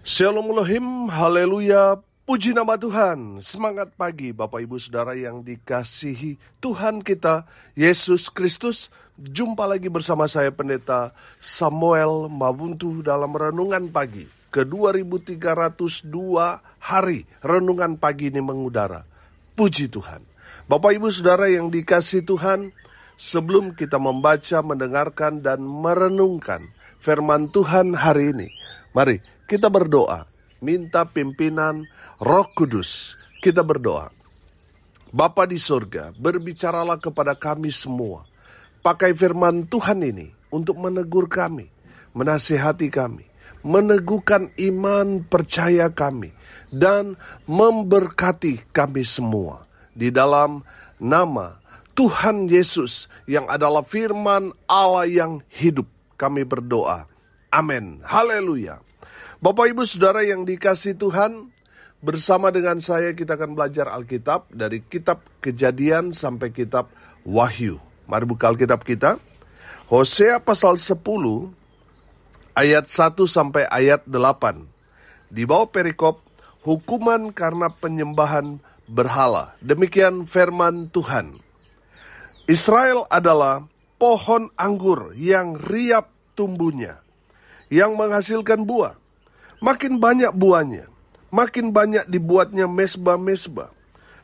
Shalom Elohim, haleluya, puji nama Tuhan. Semangat pagi Bapak Ibu Saudara yang dikasihi Tuhan kita, Yesus Kristus. Jumpa lagi bersama saya Pendeta Samuel Mabuntu dalam Renungan Pagi. Ke-2302 hari Renungan Pagi ini mengudara. Puji Tuhan. Bapak Ibu Saudara yang dikasihi Tuhan, sebelum kita membaca, mendengarkan, dan merenungkan firman Tuhan hari ini, mari kita berdoa, minta pimpinan Roh Kudus. Kita berdoa. Bapa di surga, berbicaralah kepada kami semua. Pakai firman Tuhan ini untuk menegur kami, menasihati kami, meneguhkan iman percaya kami, dan memberkati kami semua. Di dalam nama Tuhan Yesus yang adalah firman Allah yang hidup, kami berdoa. Amin. Haleluya. Bapak Ibu Saudara yang dikasihi Tuhan, bersama dengan saya kita akan belajar Alkitab dari kitab Kejadian sampai kitab Wahyu. Mari buka Alkitab kita. Hosea pasal 10 ayat 1 sampai ayat 8. Di bawah perikop hukuman karena penyembahan berhala. Demikian firman Tuhan. Israel adalah pohon anggur yang riap tumbuhnya, yang menghasilkan buah. Makin banyak buahnya, makin banyak dibuatnya mesbah-mesbah.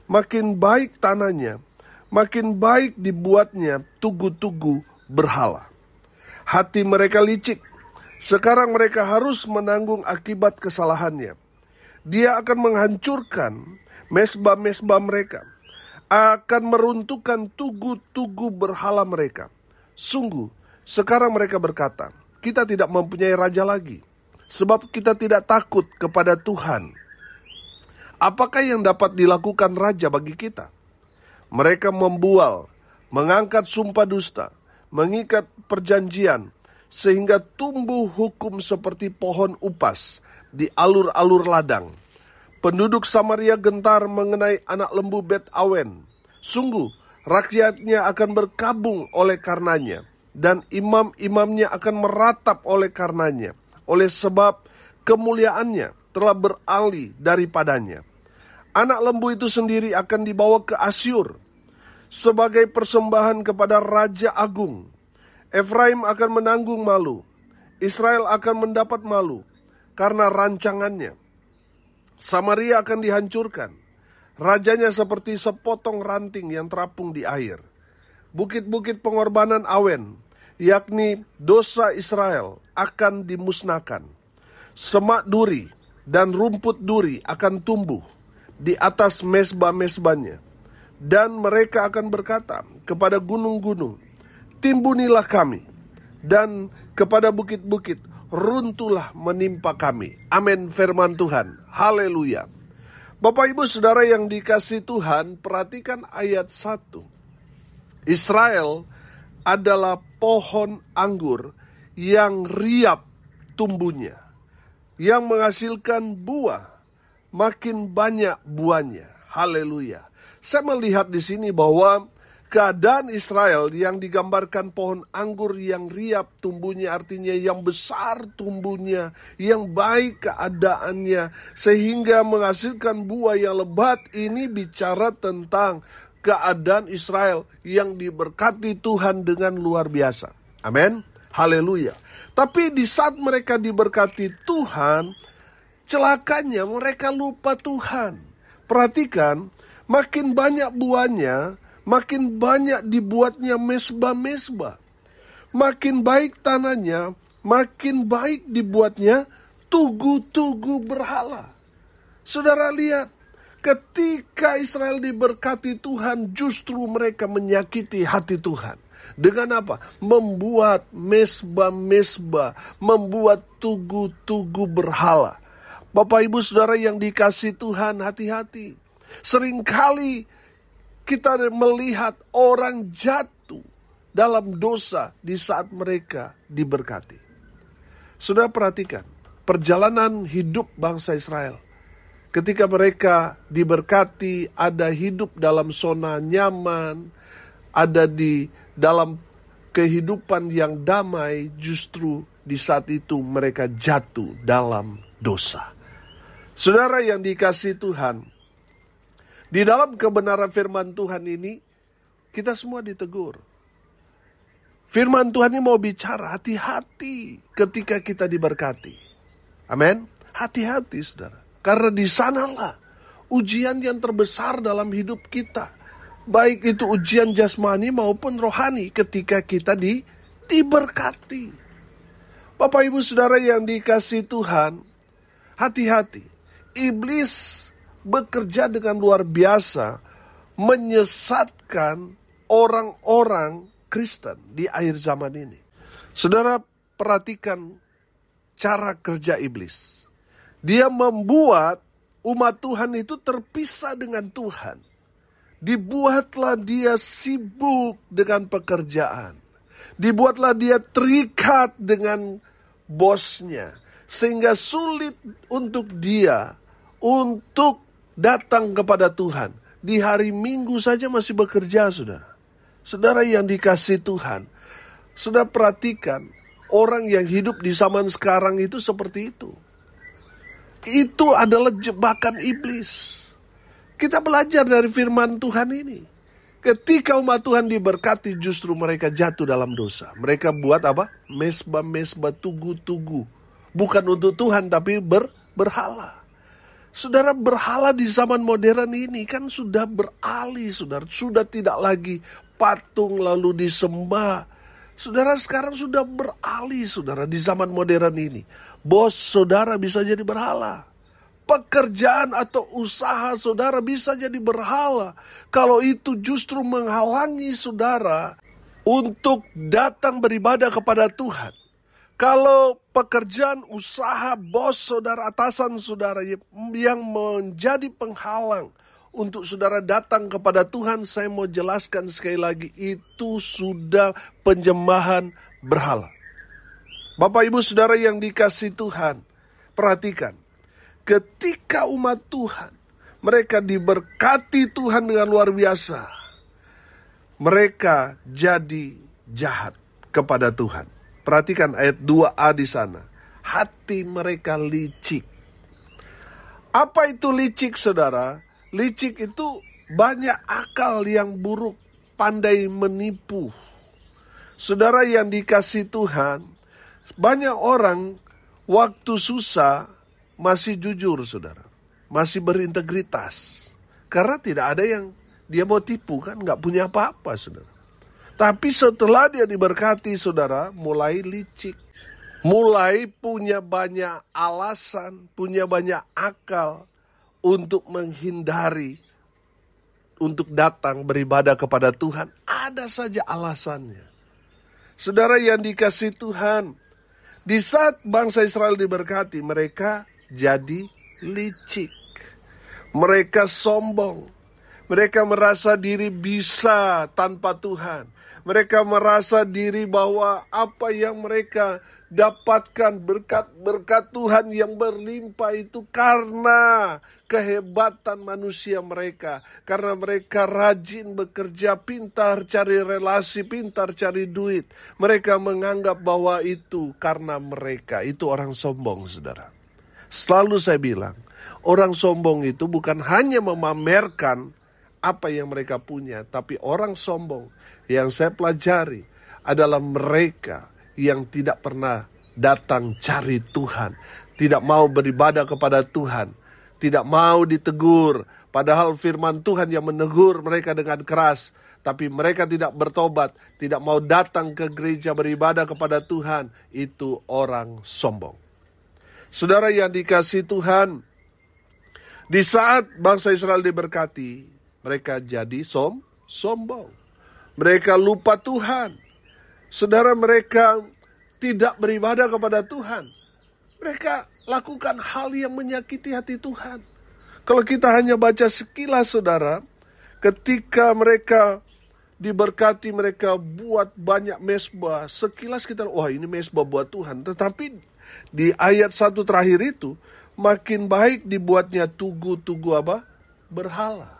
Makin baik tanahnya, makin baik dibuatnya tugu-tugu berhala. Hati mereka licik, sekarang mereka harus menanggung akibat kesalahannya. Dia akan menghancurkan mesbah-mesbah mereka, akan meruntuhkan tugu-tugu berhala mereka. Sungguh, sekarang mereka berkata, kita tidak mempunyai raja lagi, sebab kita tidak takut kepada Tuhan. Apakah yang dapat dilakukan raja bagi kita? Mereka membual, mengangkat sumpah dusta, mengikat perjanjian, sehingga tumbuh hukum seperti pohon upas di alur-alur ladang. Penduduk Samaria gentar mengenai anak lembu Bet Awen. Sungguh, rakyatnya akan berkabung oleh karenanya, dan imam-imamnya akan meratap oleh karenanya, oleh sebab kemuliaannya telah beralih daripadanya. Anak lembu itu sendiri akan dibawa ke Asyur sebagai persembahan kepada Raja Agung. Efraim akan menanggung malu, Israel akan mendapat malu karena rancangannya. Samaria akan dihancurkan, rajanya seperti sepotong ranting yang terapung di air. Bukit-bukit pengorbanan Awen, yakni dosa Israel, akan dimusnahkan. Semak duri dan rumput duri akan tumbuh di atas mesbah-mesbahnya. Dan mereka akan berkata kepada gunung-gunung, timbunilah kami. Dan kepada bukit-bukit, runtuhlah menimpa kami. Amin firman Tuhan. Haleluya. Bapak Ibu Saudara yang dikasihi Tuhan, perhatikan ayat 1. Israel adalah pohon anggur yang riap tumbuhnya, yang menghasilkan buah, makin banyak buahnya. Haleluya. Saya melihat di sini bahwa keadaan Israel yang digambarkan pohon anggur yang riap tumbuhnya, artinya yang besar tumbuhnya, yang baik keadaannya, sehingga menghasilkan buah yang lebat. Ini bicara tentang keadaan Israel yang diberkati Tuhan dengan luar biasa. Amin. Haleluya. Tapi di saat mereka diberkati Tuhan, celakanya mereka lupa Tuhan. Perhatikan, makin banyak buahnya, makin banyak dibuatnya mesbah-mesbah. Makin baik tanahnya, makin baik dibuatnya tugu-tugu berhala. Saudara lihat, ketika Israel diberkati Tuhan, justru mereka menyakiti hati Tuhan. Dengan apa? Membuat mesbah-mesbah, membuat tugu-tugu berhala. Bapak Ibu Saudara yang dikasihi Tuhan, hati-hati. Seringkali kita melihat orang jatuh dalam dosa di saat mereka diberkati. Saudara perhatikan, perjalanan hidup bangsa Israel. Ketika mereka diberkati, ada hidup dalam zona nyaman, ada di dalam kehidupan yang damai, justru di saat itu mereka jatuh dalam dosa. Saudara yang dikasihi Tuhan, di dalam kebenaran firman Tuhan ini, kita semua ditegur. Firman Tuhan ini mau bicara, hati-hati ketika kita diberkati. Amin. Hati-hati saudara. Karena di sanalah ujian yang terbesar dalam hidup kita. Baik itu ujian jasmani maupun rohani ketika kita diberkati. Bapak Ibu Saudara yang dikasihi Tuhan, hati-hati. Iblis bekerja dengan luar biasa menyesatkan orang-orang Kristen di akhir zaman ini. Saudara perhatikan cara kerja iblis. Dia membuat umat Tuhan itu terpisah dengan Tuhan. Dibuatlah dia sibuk dengan pekerjaan. Dibuatlah dia terikat dengan bosnya. Sehingga sulit untuk dia untuk datang kepada Tuhan. Di hari Minggu saja masih bekerja, saudara. Saudara yang dikasihi Tuhan, saudara perhatikan orang yang hidup di zaman sekarang itu seperti itu. Itu adalah jebakan iblis. Kita belajar dari firman Tuhan ini. Ketika umat Tuhan diberkati, justru mereka jatuh dalam dosa. Mereka buat apa? Mesbah-mesbah, tugu-tugu. Bukan untuk Tuhan, tapi berhala. Saudara, berhala di zaman modern ini kan sudah beralih, saudara. Sudah tidak lagi patung lalu disembah. Saudara, sekarang sudah beralih, saudara, di zaman modern ini. Bos saudara bisa jadi berhala. Pekerjaan atau usaha saudara bisa jadi berhala. Kalau itu justru menghalangi saudara untuk datang beribadah kepada Tuhan. Kalau pekerjaan usaha bos saudara, atasan saudara yang menjadi penghalang untuk saudara datang kepada Tuhan, saya mau jelaskan sekali lagi, itu sudah penyembahan berhala. Bapak Ibu Saudara yang dikasihi Tuhan, perhatikan. Ketika umat Tuhan, mereka diberkati Tuhan dengan luar biasa, mereka jadi jahat kepada Tuhan. Perhatikan ayat 2a di sana. Hati mereka licik. Apa itu licik, saudara? Licik itu banyak akal yang buruk, pandai menipu. Saudara yang dikasihi Tuhan, banyak orang waktu susah masih jujur, saudara. Masih berintegritas. Karena tidak ada yang dia mau tipu, kan gak punya apa-apa, saudara. Tapi setelah dia diberkati, saudara, mulai licik. Mulai punya banyak alasan, punya banyak akal untuk menghindari, untuk datang beribadah kepada Tuhan. Ada saja alasannya. Saudara yang dikasihi Tuhan, di saat bangsa Israel diberkati, mereka jadi licik. Mereka sombong. Mereka merasa diri bisa tanpa Tuhan. Mereka merasa diri bahwa apa yang mereka dapatkan berkat Tuhan yang berlimpah itu karena kehebatan manusia mereka. Karena mereka rajin bekerja, pintar cari relasi, pintar cari duit. Mereka menganggap bahwa itu karena mereka. Itu orang sombong, saudara. Selalu saya bilang, orang sombong itu bukan hanya memamerkan apa yang mereka punya, tapi orang sombong yang saya pelajari adalah mereka yang tidak pernah datang cari Tuhan, tidak mau beribadah kepada Tuhan, tidak mau ditegur, padahal firman Tuhan yang menegur mereka dengan keras, tapi mereka tidak bertobat, tidak mau datang ke gereja beribadah kepada Tuhan. Itu orang sombong. Saudara yang dikasihi Tuhan, di saat bangsa Israel diberkati, mereka jadi sombong. Mereka lupa Tuhan. Saudara, mereka tidak beribadah kepada Tuhan. Mereka lakukan hal yang menyakiti hati Tuhan. Kalau kita hanya baca sekilas, saudara, ketika mereka diberkati, mereka buat banyak mesbah. Sekilas kita, wah ini mesbah buat Tuhan. Tetapi di ayat 1 terakhir itu, makin baik dibuatnya tugu-tugu apa? Berhala.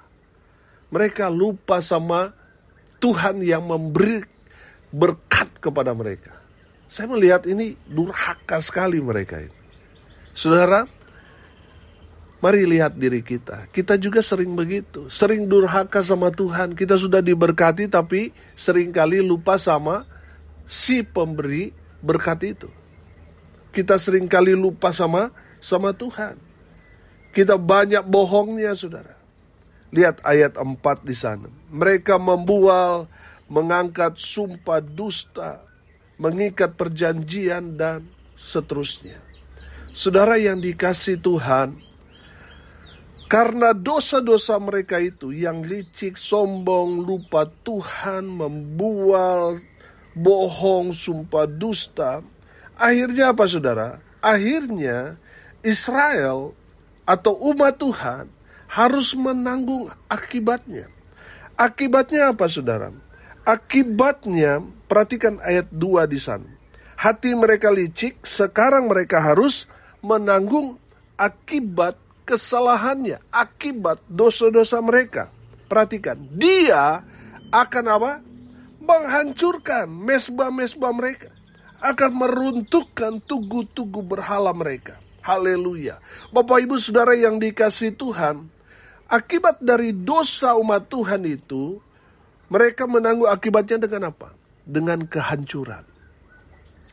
Mereka lupa sama Tuhan yang memberi berkat kepada mereka. Saya melihat ini durhaka sekali mereka ini. Saudara, mari lihat diri kita. Kita juga sering begitu. Sering durhaka sama Tuhan. Kita sudah diberkati tapi seringkali lupa sama si pemberi berkat itu. Kita seringkali lupa sama Tuhan. Kita banyak bohongnya, saudara. Lihat ayat 4 di sana. Mereka membual, mengangkat sumpah dusta, mengikat perjanjian, dan seterusnya. Saudara yang dikasihi Tuhan, karena dosa-dosa mereka itu yang licik, sombong, lupa Tuhan, membual, bohong, sumpah dusta, akhirnya apa, saudara? Akhirnya Israel atau umat Tuhan harus menanggung akibatnya. Akibatnya apa, saudara? Akibatnya, perhatikan ayat 2 di sana. Hati mereka licik, sekarang mereka harus menanggung akibat kesalahannya, akibat dosa-dosa mereka. Perhatikan, dia akan apa? Menghancurkan mesbah-mesbah mereka, akan meruntuhkan tugu-tugu berhala mereka. Haleluya. Bapak Ibu Saudara yang dikasihi Tuhan, akibat dari dosa umat Tuhan itu, mereka menanggung akibatnya dengan apa? Dengan kehancuran.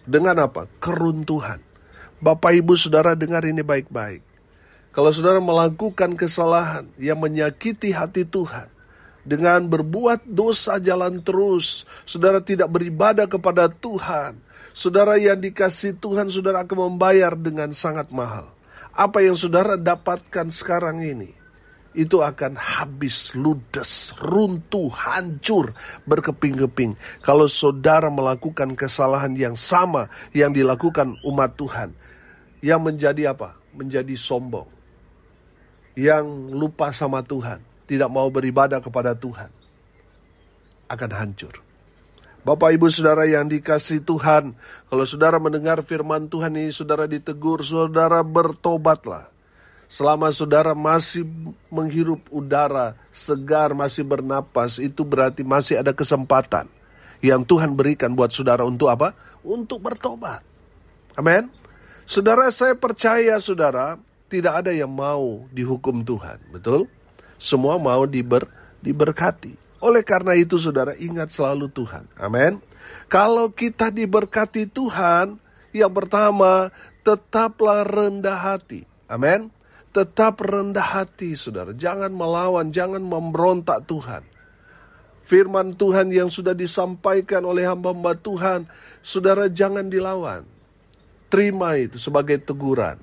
Dengan apa? Keruntuhan. Bapak Ibu Saudara dengar ini baik-baik. Kalau saudara melakukan kesalahan yang menyakiti hati Tuhan, dengan berbuat dosa jalan terus, saudara tidak beribadah kepada Tuhan, saudara yang dikasihi Tuhan, saudara akan membayar dengan sangat mahal. Apa yang saudara dapatkan sekarang ini, itu akan habis, ludes, runtuh, hancur, berkeping-keping. Kalau saudara melakukan kesalahan yang sama yang dilakukan umat Tuhan, yang menjadi apa? Menjadi sombong, yang lupa sama Tuhan, tidak mau beribadah kepada Tuhan, akan hancur. Bapak Ibu Saudara yang dikasihi Tuhan, kalau saudara mendengar firman Tuhan ini, saudara ditegur, saudara bertobatlah. Selama saudara masih menghirup udara segar, masih bernapas, itu berarti masih ada kesempatan yang Tuhan berikan buat saudara untuk apa? Untuk bertobat. Amin. Saudara, saya percaya saudara, tidak ada yang mau dihukum Tuhan, betul? Semua mau diberkati. Oleh karena itu saudara, ingat selalu Tuhan. Amin. Kalau kita diberkati Tuhan, yang pertama, tetaplah rendah hati. Amin. Tetap rendah hati saudara. Jangan melawan, jangan memberontak Tuhan. Firman Tuhan yang sudah disampaikan oleh hamba-hamba Tuhan, saudara jangan dilawan. Terima itu sebagai teguran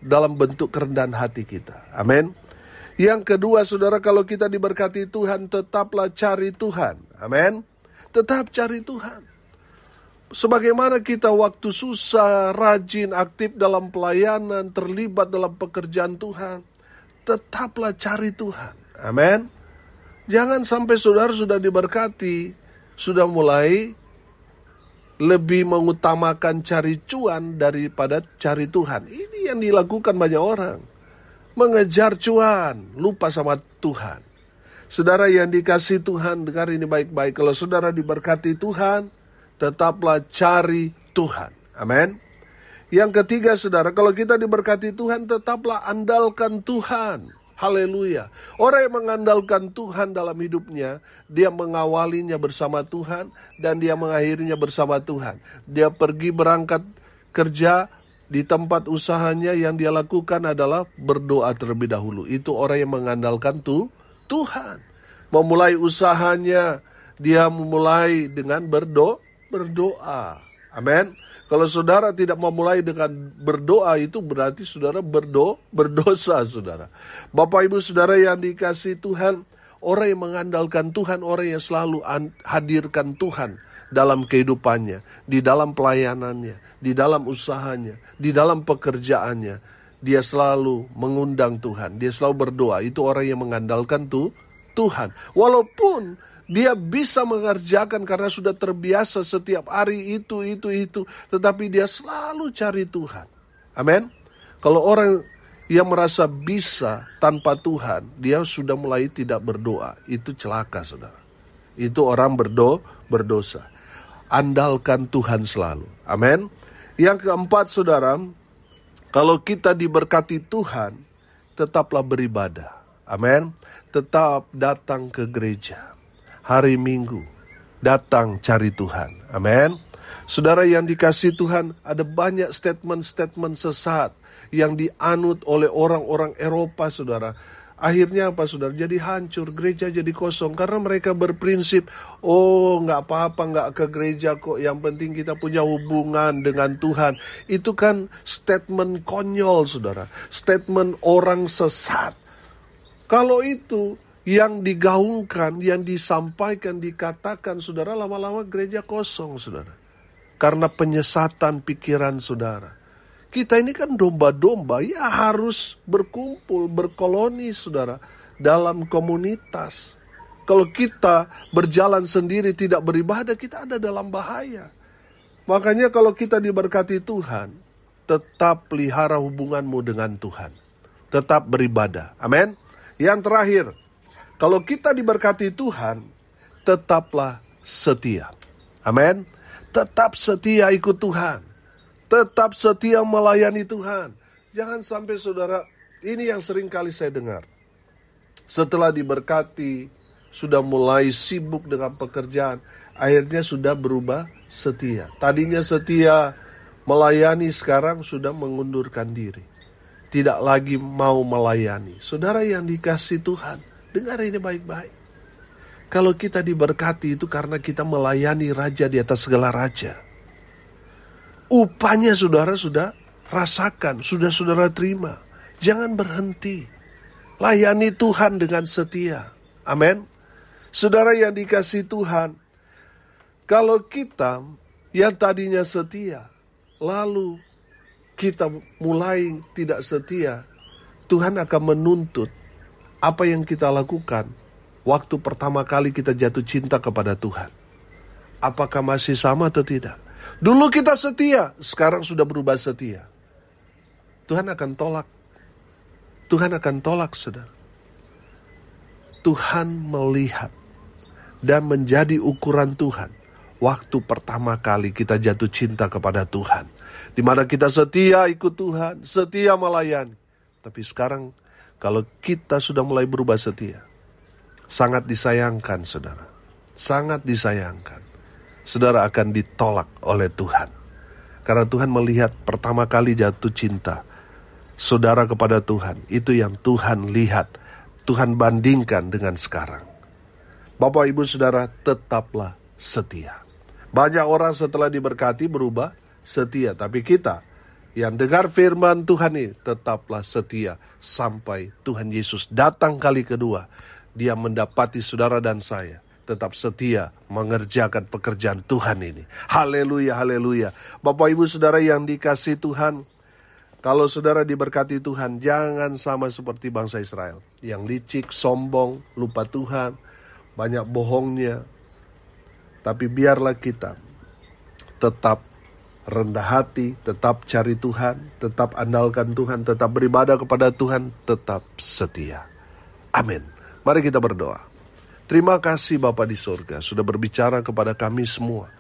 dalam bentuk kerendahan hati kita. Amin. Yang kedua saudara, kalau kita diberkati Tuhan, tetaplah cari Tuhan. Amin. Tetap cari Tuhan. Sebagaimana kita waktu susah, rajin, aktif dalam pelayanan, terlibat dalam pekerjaan Tuhan, tetaplah cari Tuhan. Amin. Jangan sampai saudara sudah diberkati, sudah mulai lebih mengutamakan cari cuan daripada cari Tuhan. Ini yang dilakukan banyak orang. Mengejar cuan, lupa sama Tuhan. Saudara yang dikasihi Tuhan, dengar ini baik-baik. Kalau saudara diberkati Tuhan, tetaplah cari Tuhan. Amin. Yang ketiga saudara, kalau kita diberkati Tuhan, tetaplah andalkan Tuhan. Haleluya. Orang yang mengandalkan Tuhan dalam hidupnya, dia mengawalinya bersama Tuhan dan dia mengakhirinya bersama Tuhan. Dia pergi berangkat kerja, di tempat usahanya yang dia lakukan adalah berdoa terlebih dahulu. Itu orang yang mengandalkan Tuhan. Memulai usahanya, dia memulai dengan berdoa. Amin. Kalau saudara tidak memulai dengan berdoa, itu berarti saudara berdosa saudara. Bapak Ibu Saudara yang dikasihi Tuhan, orang yang mengandalkan Tuhan, orang yang selalu hadirkan Tuhan dalam kehidupannya, di dalam pelayanannya, di dalam usahanya, di dalam pekerjaannya, dia selalu mengundang Tuhan, dia selalu berdoa. Itu orang yang mengandalkan Tuhan. Walaupun dia bisa mengerjakan karena sudah terbiasa setiap hari itu, tetapi dia selalu cari Tuhan. Amin. Kalau orang yang merasa bisa tanpa Tuhan, dia sudah mulai tidak berdoa. Itu celaka saudara. Itu orang berdosa. Andalkan Tuhan selalu. Amin. Yang keempat saudara, Kalau kita diberkati Tuhan, tetaplah beribadah. Amin. Tetap datang ke gereja. Hari Minggu, datang cari Tuhan. Amin. Saudara yang dikasihi Tuhan, ada banyak statement-statement sesat yang dianut oleh orang-orang Eropa, saudara. Akhirnya apa, saudara? Jadi hancur, gereja jadi kosong. Karena mereka berprinsip, nggak apa-apa, nggak ke gereja kok. Yang penting kita punya hubungan dengan Tuhan. Itu kan statement konyol, saudara. Statement orang sesat. Kalau itu yang digaungkan, yang disampaikan, dikatakan, saudara, lama-lama gereja kosong, saudara. Karena penyesatan pikiran saudara. Kita ini kan domba-domba, ya harus berkumpul, berkoloni, saudara, dalam komunitas. Kalau kita berjalan sendiri tidak beribadah, kita ada dalam bahaya. Makanya kalau kita diberkati Tuhan, tetap pelihara hubunganmu dengan Tuhan. Tetap beribadah. Amin. Yang terakhir, kalau kita diberkati Tuhan, tetaplah setia. Amin. Tetap setia ikut Tuhan. Tetap setia melayani Tuhan. Jangan sampai saudara, ini yang sering kali saya dengar. Setelah diberkati, sudah mulai sibuk dengan pekerjaan, akhirnya sudah berubah setia. Tadinya setia melayani, sekarang sudah mengundurkan diri. Tidak lagi mau melayani. Saudara yang dikasihi Tuhan, dengar ini baik-baik. Kalau kita diberkati itu karena kita melayani Raja di atas segala raja. Upahnya saudara sudah rasakan, sudah saudara terima. Jangan berhenti. Layani Tuhan dengan setia. Amin. Saudara yang dikasihi Tuhan, kalau kita yang tadinya setia, lalu kita mulai tidak setia, Tuhan akan menuntut apa yang kita lakukan waktu pertama kali kita jatuh cinta kepada Tuhan. Apakah masih sama atau tidak? Dulu kita setia, sekarang sudah berubah setia. Tuhan akan tolak. Tuhan akan tolak, saudara. Tuhan melihat dan menjadi ukuran Tuhan waktu pertama kali kita jatuh cinta kepada Tuhan. Di mana kita setia ikut Tuhan, setia melayani. Tapi sekarang kalau kita sudah mulai berubah setia, sangat disayangkan, saudara. Sangat disayangkan. Saudara akan ditolak oleh Tuhan. Karena Tuhan melihat pertama kali jatuh cinta saudara kepada Tuhan. Itu yang Tuhan lihat. Tuhan bandingkan dengan sekarang. Bapak, Ibu, Saudara, tetaplah setia. Banyak orang setelah diberkati berubah setia. Tapi kita yang dengar firman Tuhan ini tetaplah setia. Sampai Tuhan Yesus datang kali kedua. Dia mendapati saudara dan saya tetap setia mengerjakan pekerjaan Tuhan ini. Haleluya, haleluya. Bapak, Ibu, Saudara yang dikasihi Tuhan, kalau saudara diberkati Tuhan, jangan sama seperti bangsa Israel. Yang licik, sombong, lupa Tuhan, banyak bohongnya. Tapi biarlah kita tetap rendah hati, tetap cari Tuhan, tetap andalkan Tuhan, tetap beribadah kepada Tuhan, tetap setia. Amin. Mari kita berdoa. Terima kasih Bapa di surga sudah berbicara kepada kami semua.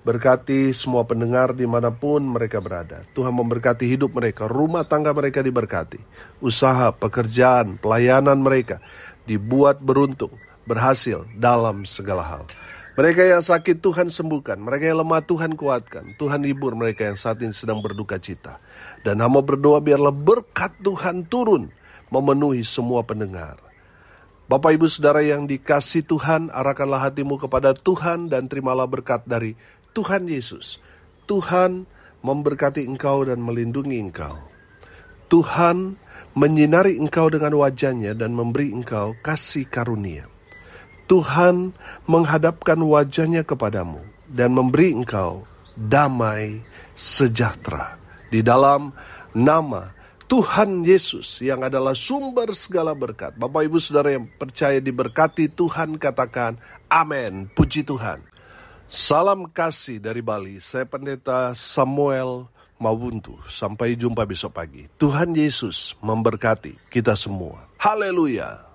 Berkati semua pendengar dimanapun mereka berada. Tuhan memberkati hidup mereka, rumah tangga mereka diberkati. Usaha, pekerjaan, pelayanan mereka dibuat beruntung, berhasil dalam segala hal. Mereka yang sakit Tuhan sembuhkan, mereka yang lemah Tuhan kuatkan. Tuhan hibur mereka yang saat ini sedang berduka cita. Dan hamba berdoa biarlah berkat Tuhan turun memenuhi semua pendengar. Bapak, Ibu, Saudara yang dikasihi Tuhan, arahkanlah hatimu kepada Tuhan dan terimalah berkat dari Tuhan Yesus. Tuhan memberkati engkau dan melindungi engkau. Tuhan menyinari engkau dengan wajah-Nya dan memberi engkau kasih karunia. Tuhan menghadapkan wajah-Nya kepadamu dan memberi engkau damai sejahtera. Di dalam nama Tuhan Yesus yang adalah sumber segala berkat. Bapak, Ibu, Saudara yang percaya diberkati Tuhan, katakan amin. Puji Tuhan. Salam kasih dari Bali. Saya Pendeta Samuel Mawuntu. Sampai jumpa besok pagi. Tuhan Yesus memberkati kita semua. Haleluya.